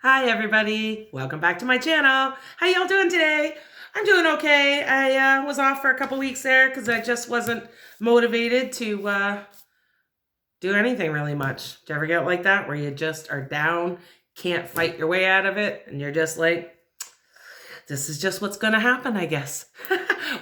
Hi everybody, welcome back to my channel. How y'all doing today? I'm doing okay. I was off for a couple weeks there because I just wasn't motivated to do anything really much. Do you ever get like that where you just are down, can't fight your way out of it, and you're just like, this is just what's gonna happen, I guess.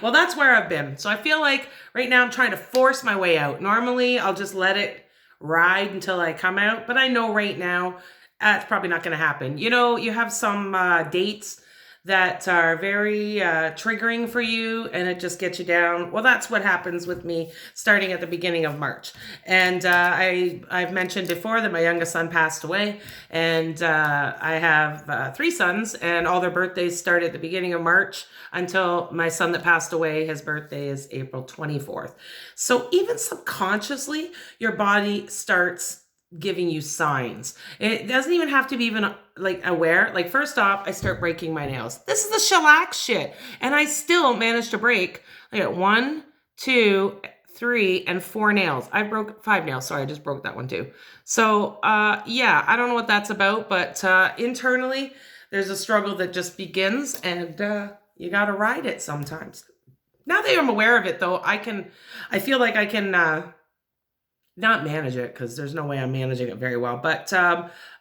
Well, that's where I've been. So I feel like right now I'm trying to force my way out. Normally I'll just let it ride until I come out, but I know right now it's probably not gonna happen. You know, you have some dates that are very triggering for you and it just gets you down. Well, that's what happens with me starting at the beginning of March. And I've mentioned before that my youngest son passed away, and I have three sons, and all their birthdays start at the beginning of March until my son that passed away, his birthday is April 24th. So even subconsciously, your body starts giving you signs. It doesn't even have to be even like aware. Like, first off, I start breaking my nails. This is the shellac shit. And I still managed to break like 1, 2, 3, and 4 nails. I broke 5 nails. Sorry, I just broke that one too. So yeah, I don't know what that's about, but internally there's a struggle that just begins, and you gotta ride it sometimes. Now that I'm aware of it though, I feel like I can not manage it, because there's no way I'm managing it very well, but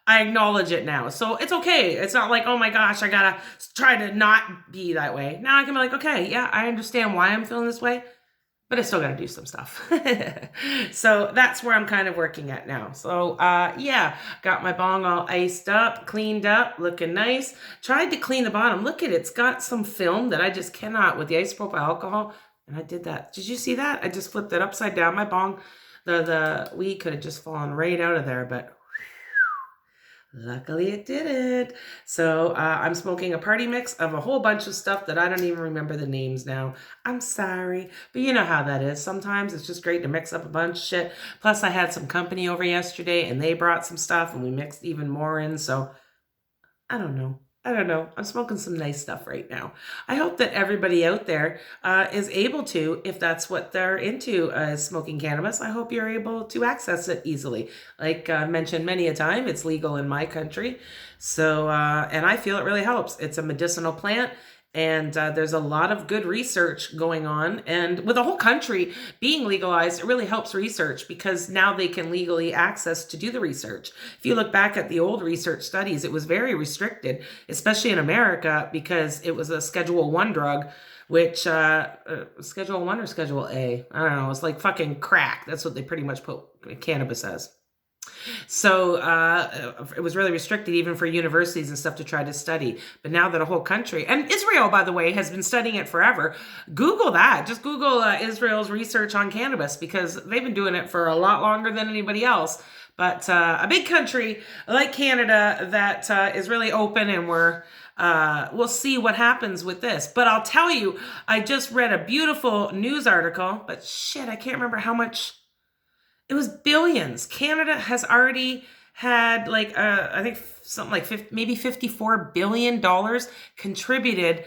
I acknowledge it now. So it's okay. It's not like, oh my gosh, I gotta try to not be that way. Now I can be like, okay, yeah, I understand why I'm feeling this way, but I still gotta do some stuff. So that's where I'm kind of working at now. So yeah, got my bong all iced up, cleaned up, looking nice. Tried to clean the bottom. Look at it. It's got some film that I just cannot with the isopropyl alcohol. And I did that. Did you see that? I just flipped it upside down. My bong, the weed could have just fallen right out of there, but luckily it didn't. So I'm smoking a party mix of a whole bunch of stuff that I don't even remember the names now. I'm sorry, but you know how that is. Sometimes it's just great to mix up a bunch of shit. Plus I had some company over yesterday and they brought some stuff and we mixed even more in. So I don't know. I don't know. I'm smoking some nice stuff right now. I hope that everybody out there is able to, if that's what they're into, smoking cannabis. I hope you're able to access it easily. Like I mentioned many a time, it's legal in my country. So, and I feel it really helps. It's a medicinal plant. And there's a lot of good research going on. And with the whole country being legalized, it really helps research, because now they can legally access to do the research. If you look back at the old research studies, it was very restricted, especially in America, because it was a Schedule 1 drug, which Schedule 1 or Schedule A? I don't know. It's like fucking crack. That's what they pretty much put cannabis as. So it was really restricted even for universities and stuff to try to study. But now that a whole country, and Israel, by the way, has been studying it forever. Google that. Just Google Israel's research on cannabis, because they've been doing it for a lot longer than anybody else. But a big country like Canada that is really open, and we'll see what happens with this. But I'll tell you, I just read a beautiful news article, but shit, I can't remember how much. It was billions. Canada has already had like I think something like 50, maybe $54 billion contributed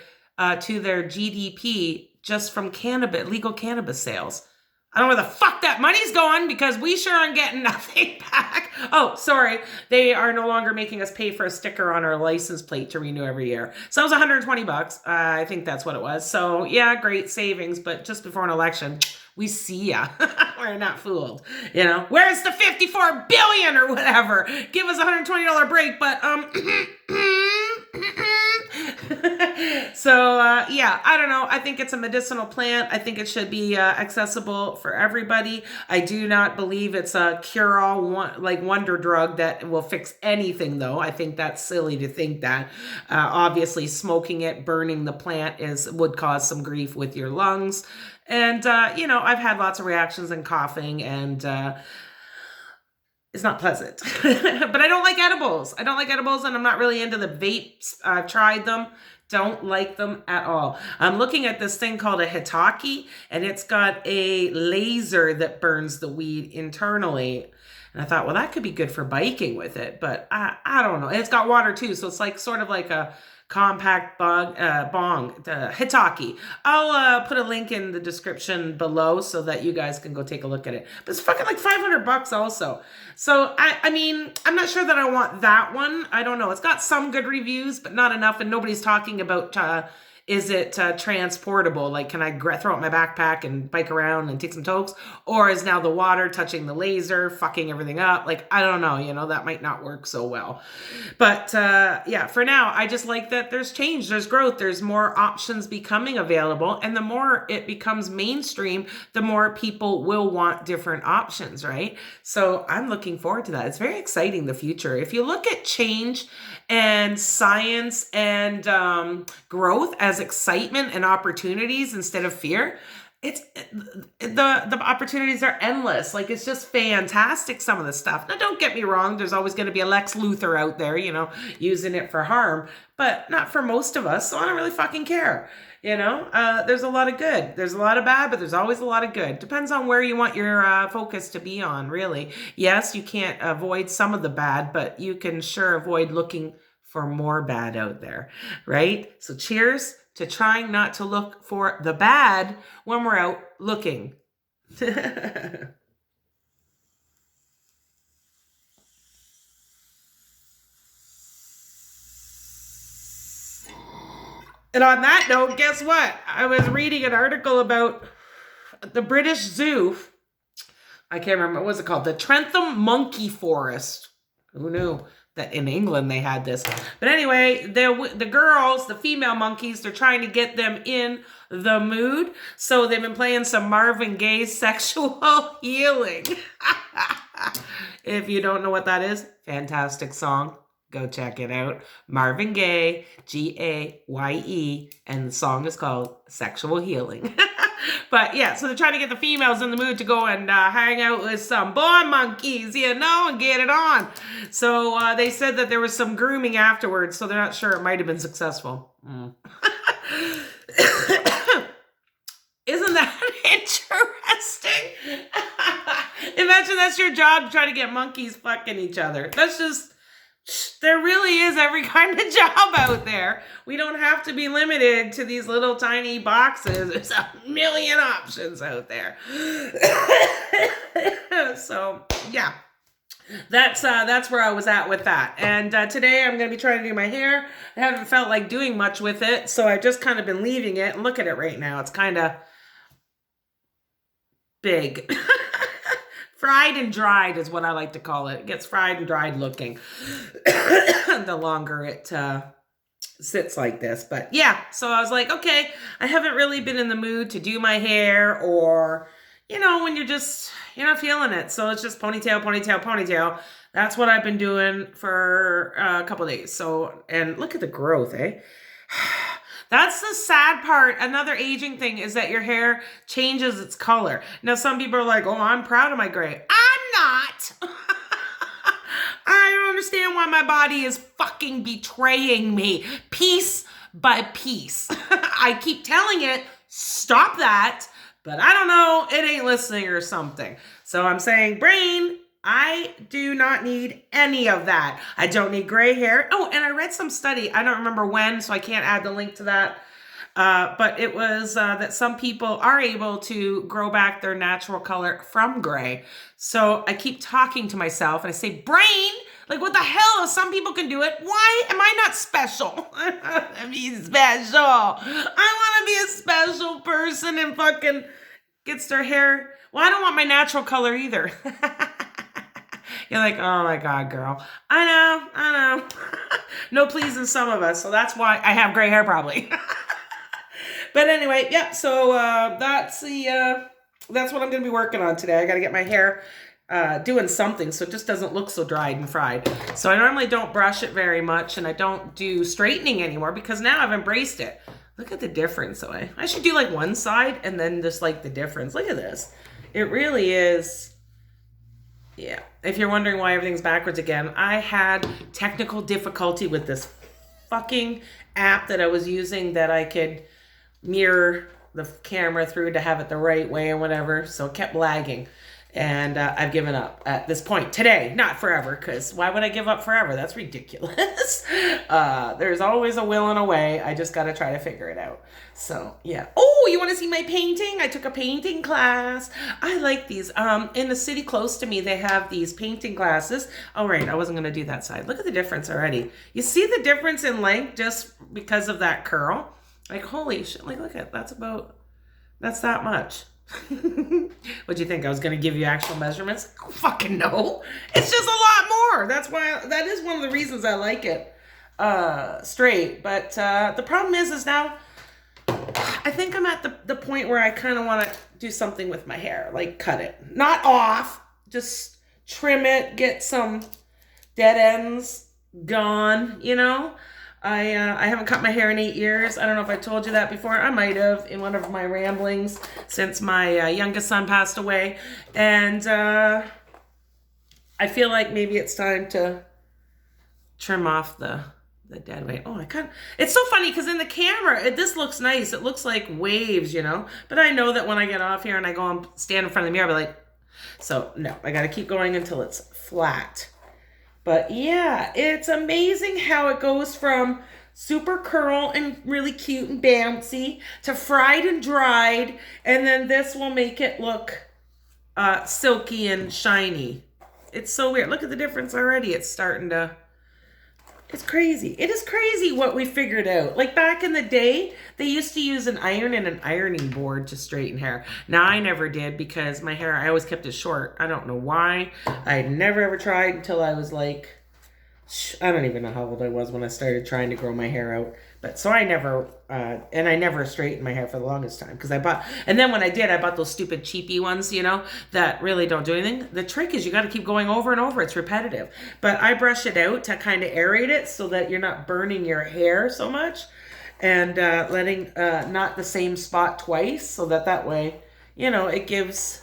to their GDP just from cannabis, legal cannabis sales. I don't know where the fuck that money's going, because we sure aren't getting nothing back. Oh, sorry. They are no longer making us pay for a sticker on our license plate to renew every year. So it was 120 bucks. I think that's what it was. So yeah, great savings, but just before an election, we see ya. We're not fooled. You know, where's the 54 billion or whatever? Give us a $120 break, but so yeah, I don't know. I think it's a medicinal plant. I think it should be accessible for everybody. I do not believe it's a cure-all like wonder drug that will fix anything, though. I think that's silly to think that. Obviously, smoking it, burning the plant would cause some grief with your lungs. And you know, I've had lots of reactions and coughing, and it's not pleasant. But I don't like edibles. I don't like edibles, and I'm not really into the vapes. I've tried them. Don't like them at all. I'm looking at this thing called a Hitaki, and it's got a laser that burns the weed internally. And I thought, well, that could be good for biking with it, but I don't know. And it's got water too, so it's like sort of like a compact bong, Hitachi. I'll put a link in the description below so that you guys can go take a look at it. But it's fucking like $500 also. So I mean, I'm not sure that I want that one. I don't know. It's got some good reviews, but not enough. And nobody's talking about is it transportable? Like, can I throw it in my backpack and bike around and take some tokes? Or is now the water touching the laser, fucking everything up? Like, I don't know, you know, that might not work so well. But yeah, for now, I just like that there's change, there's growth, there's more options becoming available. And the more it becomes mainstream, the more people will want different options, right? So I'm looking forward to that. It's very exciting, the future. If you look at change and science and growth as excitement and opportunities instead of fear, it's the opportunities are endless. Like, it's just fantastic, some of the stuff. Now, don't get me wrong, there's always going to be a Lex Luthor out there, you know, using it for harm, but not for most of us, so I don't really fucking care. You know, there's a lot of good. There's a lot of bad, but there's always a lot of good. Depends on where you want your focus to be on, really. Yes, you can't avoid some of the bad, but you can sure avoid looking for more bad out there, right? So cheers to trying not to look for the bad when we're out looking. And on that note, guess what? I was reading an article about the British Zoo. I can't remember, what was it called? The Trentham Monkey Forest. Who knew that in England they had this? But anyway, the girls, the female monkeys, they're trying to get them in the mood. So they've been playing some Marvin Gaye's Sexual Healing. If you don't know what that is, fantastic song. Go check it out. Marvin Gaye, Gaye, and the song is called Sexual Healing. But yeah, so they're trying to get the females in the mood to go and hang out with some boy monkeys, you know, and get it on. So they said that there was some grooming afterwards, so they're not sure it might have been successful. Isn't that interesting? Imagine that's your job, to try to get monkeys fucking each other. That's just... There really is every kind of job out there. We don't have to be limited to these little tiny boxes. There's a million options out there. So, yeah. That's where I was at with that. And today I'm going to be trying to do my hair. I haven't felt like doing much with it, so I've just kind of been leaving it. And look at it right now. It's kind of big. Fried and dried is what I like to call it. It gets fried and dried looking the longer it sits like this. But yeah, so I was like, okay, I haven't really been in the mood to do my hair, or, you know, when you're not feeling it. So it's just ponytail, ponytail, ponytail. That's what I've been doing for a couple of days. So, and look at the growth, eh? That's the sad part. Another aging thing is that your hair changes its color. Now, some people are like, oh, I'm proud of my gray. I'm not. I don't understand why my body is fucking betraying me piece by piece. I keep telling it, stop that. But I don't know, it ain't listening or something. So I'm saying, brain, I do not need any of that. I don't need gray hair. Oh, and I read some study. I don't remember when, so I can't add the link to that. But it was that some people are able to grow back their natural color from gray. So I keep talking to myself and I say, brain, like, what the hell? If some people can do it, why am I not special? I want to be special. I want to be a special person and fucking gets their hair. Well, I don't want my natural color either. You're like, oh my God, girl. I know. No pleasing some of us. So that's why I have gray hair probably. But anyway, yeah, so that's what I'm going to be working on today. I got to get my hair doing something so it just doesn't look so dried and fried. So I normally don't brush it very much, and I don't do straightening anymore because now I've embraced it. Look at the difference. So I should do like one side and then just like the difference. Look at this. It really is. Yeah. If you're wondering why everything's backwards again, I had technical difficulty with this fucking app that I was using that I could mirror the camera through to have it the right way and whatever. So it kept lagging. And I've given up at this point today, not forever, because why would I give up forever? That's ridiculous. There's always a will and a way. I just got to try to figure it out. So, yeah. Oh, you want to see my painting? I took a painting class. I like these. In the city close to me, they have these painting classes. Oh, right. I wasn't going to do that side. Look at the difference already. You see the difference in length just because of that curl? Like, holy shit. Like, look at that's that much. What'd you think? I was going to give you actual measurements? Oh, fucking no. It's just a lot more. That's why, that is one of the reasons I like it straight. But the problem is now I think I'm at the point where I kind of want to do something with my hair, like cut it. Not off, just trim it, get some dead ends gone, you know? I haven't cut my hair in 8 years. I don't know if I told you that before. I might have in one of my ramblings since my youngest son passed away. And I feel like maybe it's time to trim off the dead weight. Oh, it's so funny because in the camera, this looks nice. It looks like waves, you know? But I know that when I get off here and I go and stand in front of the mirror, I'll be like, so no, I got to keep going until it's flat. But yeah, it's amazing how it goes from super curl and really cute and bouncy to fried and dried. And then this will make it look silky and shiny. It's so weird. Look at the difference already. It's crazy. It is crazy what we figured out. Like back in the day, they used to use an iron and an ironing board to straighten hair. Now I never did because my hair, I always kept it short. I don't know why. I never ever tried until I was like, I don't even know how old I was when I started trying to grow my hair out. But so I never, and I never straightened my hair for the longest time because and then when I did, I bought those stupid cheapy ones, you know, that really don't do anything. The trick is you got to keep going over and over. It's repetitive. But I brush it out to kind of aerate it so that you're not burning your hair so much and letting not the same spot twice so that way, you know, it gives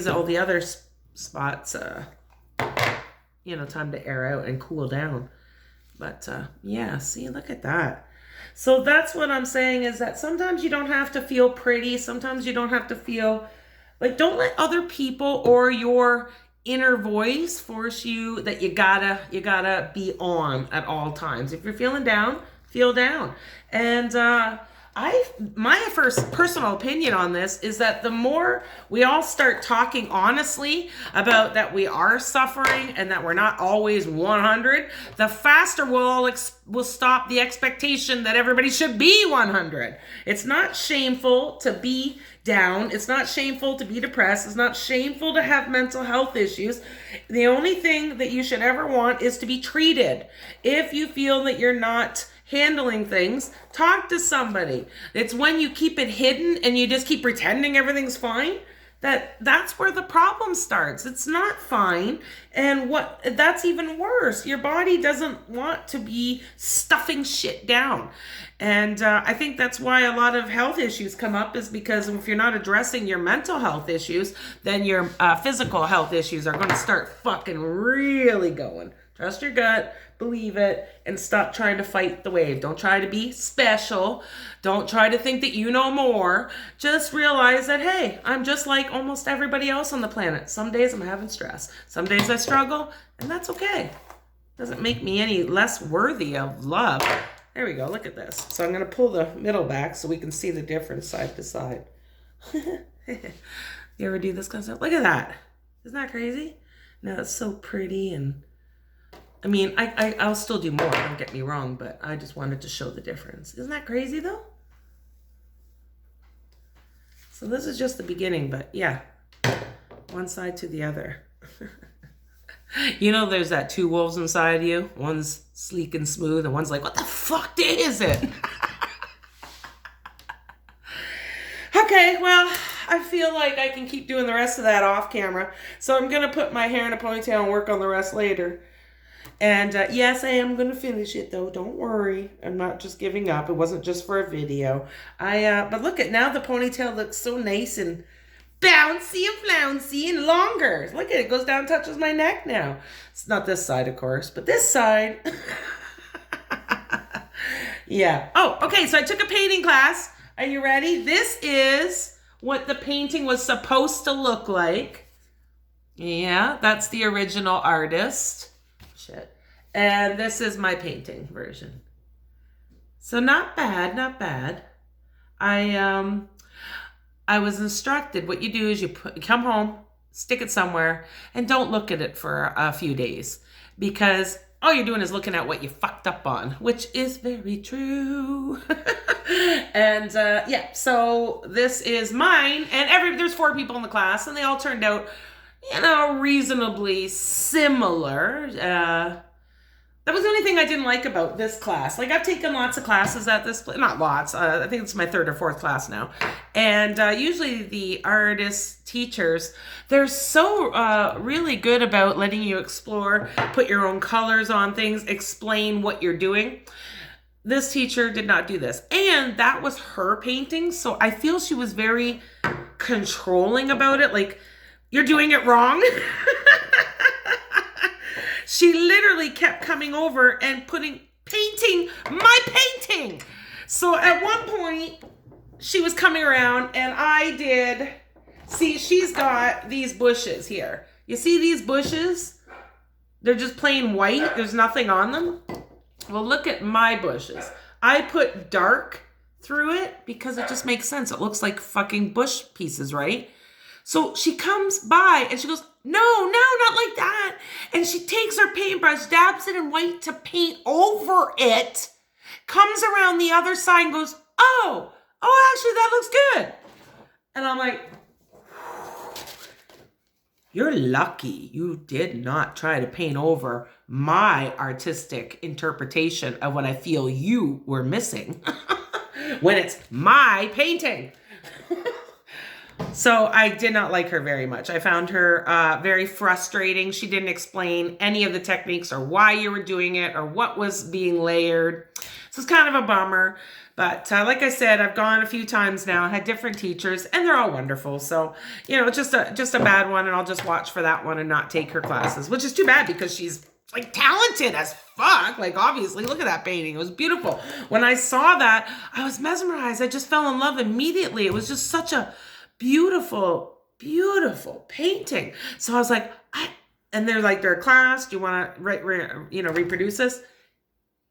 all the other spots, you know, time to air out and cool down. But yeah, see, look at that. So that's what I'm saying is that sometimes you don't have to feel pretty. Sometimes you don't have to feel like, don't let other people or your inner voice force you that you gotta be on at all times. If you're feeling down, feel down. And my first personal opinion on this is that the more we all start talking honestly about that we are suffering and that we're not always 100, the faster we'll stop the expectation that everybody should be 100. It's not shameful to be down. It's not shameful to be depressed. It's not shameful to have mental health issues. The only thing that you should ever want is to be treated. If you feel that you're not handling things, talk to somebody. It's when you keep it hidden and you just keep pretending everything's fine that's where the problem starts. It's not fine. And that's even worse. Your body doesn't want to be stuffing shit down. And I think that's why a lot of health issues come up is because if you're not addressing your mental health issues, then your physical health issues are going to start fucking really going. Trust your gut, believe it, and stop trying to fight the wave. Don't try to be special. Don't try to think that you know more. Just realize that, hey, I'm just like almost everybody else on the planet. Some days I'm having stress. Some days I struggle, and that's okay. Doesn't make me any less worthy of love. There we go. Look at this. So I'm going to pull the middle back so we can see the difference side to side. You ever do this kind of stuff? Look at that. Isn't that crazy? Now it's so pretty and I mean, I'll still do more, don't get me wrong, but I just wanted to show the difference. Isn't that crazy, though? So this is just the beginning, but yeah, one side to the other. You know, there's that two wolves inside you. One's sleek and smooth, and one's like, what the fuck day is it? Okay, well, I feel like I can keep doing the rest of that off camera, so I'm going to put my hair in a ponytail and work on the rest later. And yes, I am going to finish it, though. Don't worry. I'm not just giving up. It wasn't just for a video. But look at now the ponytail looks so nice and bouncy and flouncy and longer. Look at it. It goes down and touches my neck now. It's not this side, of course, but this side. Yeah. Oh, okay. So I took a painting class. Are you ready? This is what the painting was supposed to look like. Yeah, that's the original artist. Shit. And this is my painting version. So not bad, not bad. I was instructed what you do is you come home, stick it somewhere, and don't look at it for a few days, because all you're doing is looking at what you fucked up on, which is very true. And yeah, so this is mine, and there's 4 people in the class, and they all turned out, reasonably similar. That was the only thing I didn't like about this class. Like, I've taken lots of classes at this place. Not lots. I think it's my 3rd or 4th class now. And usually the artist teachers, they're so really good about letting you explore, put your own colors on things, explain what you're doing. This teacher did not do this. And that was her painting. So I feel she was very controlling about it. Like, you're doing it wrong. She literally kept coming over and painting my painting. So at one point, she was coming around and see, she's got these bushes here. You see these bushes? They're just plain white. There's nothing on them. Well, look at my bushes. I put dark through it because it just makes sense. It looks like fucking bush pieces, right? So she comes by and she goes, no, not like that. And she takes her paintbrush, dabs it in white to paint over it, comes around the other side and goes, oh, actually that looks good. And I'm like, you're lucky you did not try to paint over my artistic interpretation of what I feel you were missing when it's my painting. So I did not like her very much. I found her very frustrating. She didn't explain any of the techniques or why you were doing it or what was being layered. So it's kind of a bummer. But like I said, I've gone a few times now, had different teachers, and they're all wonderful. So, just a bad one, and I'll just watch for that one and not take her classes, which is too bad because she's like talented as fuck. Like, obviously, look at that painting. It was beautiful. When I saw that, I was mesmerized. I just fell in love immediately. It was just such a beautiful, beautiful painting. So I was like, and they're like, their class, do you want to reproduce this?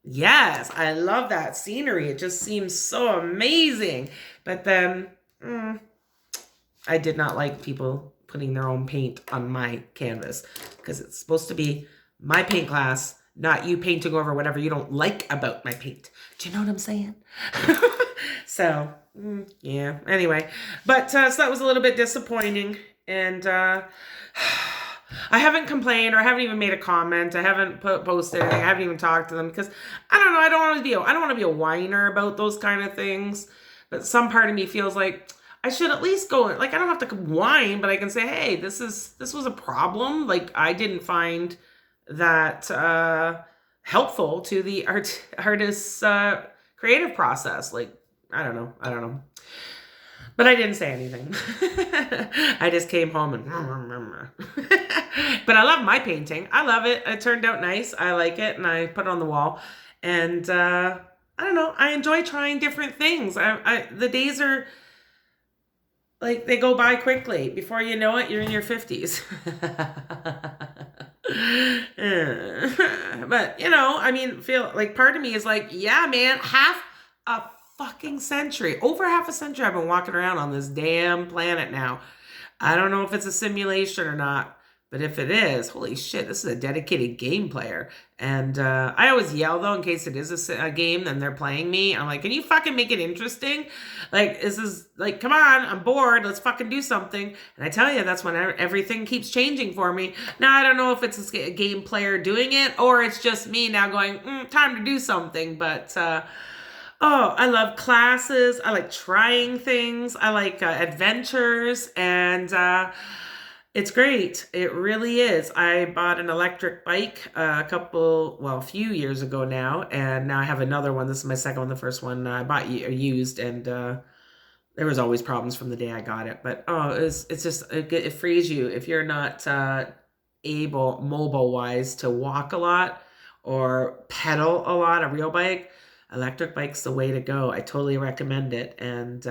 Yes, I love that scenery. It just seems so amazing. But then I did not like people putting their own paint on my canvas because it's supposed to be my paint class, not you painting over whatever you don't like about my paint. Do you know what I'm saying? So yeah, anyway, but so that was a little bit disappointing, and I haven't complained or I haven't even made a comment. I haven't posted anything. I haven't even talked to them because I don't know. I don't want to be a whiner about those kind of things. But some part of me feels like I should at least go. Like, I don't have to whine, but I can say, hey, this was a problem. Like, I didn't find that helpful to the artist's creative process. Like, I don't know. But I didn't say anything. I just came home and but I love my painting. I love it. It turned out nice. I like it, and I put it on the wall. And I don't know. I enjoy trying different things. The days are like, they go by quickly. Before you know it, you're in your 50s. But feel like part of me is like, yeah, man, half a fucking century, over half a century I've been walking around on this damn planet now. I don't know if it's a simulation or not, but if it is, holy shit, this is a dedicated game player. And I always yell, though, in case it is a game and they're playing me. I'm like, can you fucking make it interesting? Like, this is like, come on, I'm bored. Let's fucking do something. And I tell you, that's when everything keeps changing for me. Now, I don't know if it's a game player doing it or it's just me now going, time to do something. But I love classes. I like trying things. I like adventures, and it's great. It really is. I bought an electric bike a few years ago now, and now I have another one. This is my second one. The first one I bought used, and there was always problems from the day I got it. But it frees you if you're not able, mobile-wise, to walk a lot or pedal a lot, a real bike. Electric bike's the way to go. I totally recommend it. And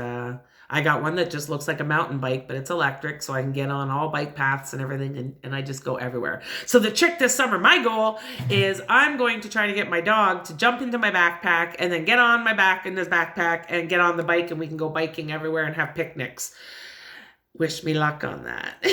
I got one that just looks like a mountain bike, but it's electric, so I can get on all bike paths and everything, and I just go everywhere. So the trick this summer, my goal is I'm going to try to get my dog to jump into my backpack and then get on my back in this backpack and get on the bike, and we can go biking everywhere and have picnics. Wish me luck on that.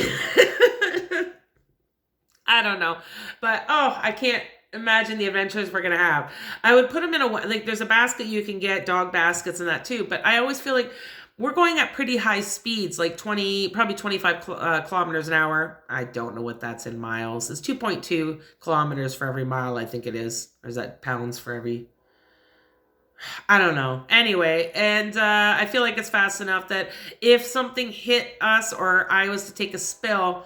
I don't know. But, oh, I can't imagine the adventures we're going to have. I would put them in a, like, there's a basket you can get, dog baskets and that too. But I always feel like we're going at pretty high speeds, like 20, probably 25 kilometers an hour. I don't know what that's in miles. It's 2.2 kilometers for every mile, I think it is. Or is that pounds for every... I don't know. Anyway, and I feel like it's fast enough that if something hit us or I was to take a spill,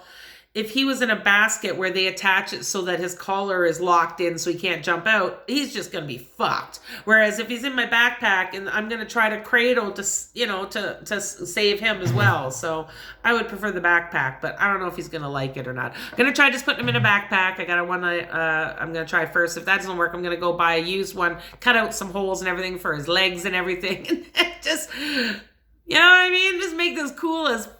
if he was in a basket where they attach it so that his collar is locked in so he can't jump out, he's just going to be fucked. Whereas if he's in my backpack and I'm going to try to cradle to, you know, to save him as well. So I would prefer the backpack, but I don't know if he's going to like it or not. I'm going to try just putting him in a backpack. I got one I'm going to try first. If that doesn't work, I'm going to go buy a used one, cut out some holes and everything for his legs and everything. And just, you know what I mean? Just make this cool as fuck.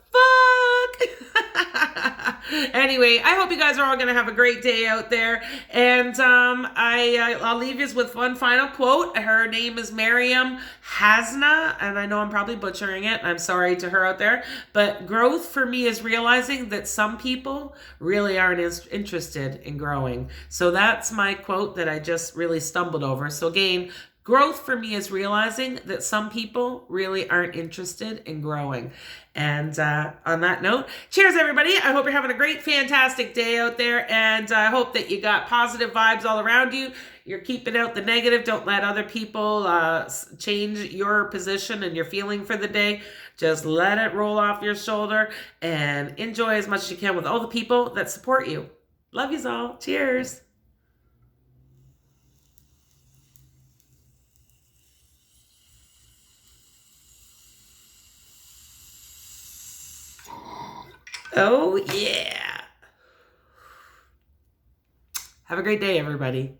Anyway, I hope you guys are all going to have a great day out there. And I'll leave you with one final quote. Her name is Miriam Hasna, and I know I'm probably butchering it. I'm sorry to her out there. But growth for me is realizing that some people really aren't interested in growing. So that's my quote that I just really stumbled over. So again, growth for me is realizing that some people really aren't interested in growing. And on that note, cheers, everybody. I hope you're having a great, fantastic day out there. And I hope that you got positive vibes all around you. You're keeping out the negative. Don't let other people change your position and your feeling for the day. Just let it roll off your shoulder and enjoy as much as you can with all the people that support you. Love yous all. Cheers. Oh, yeah. Have a great day, everybody.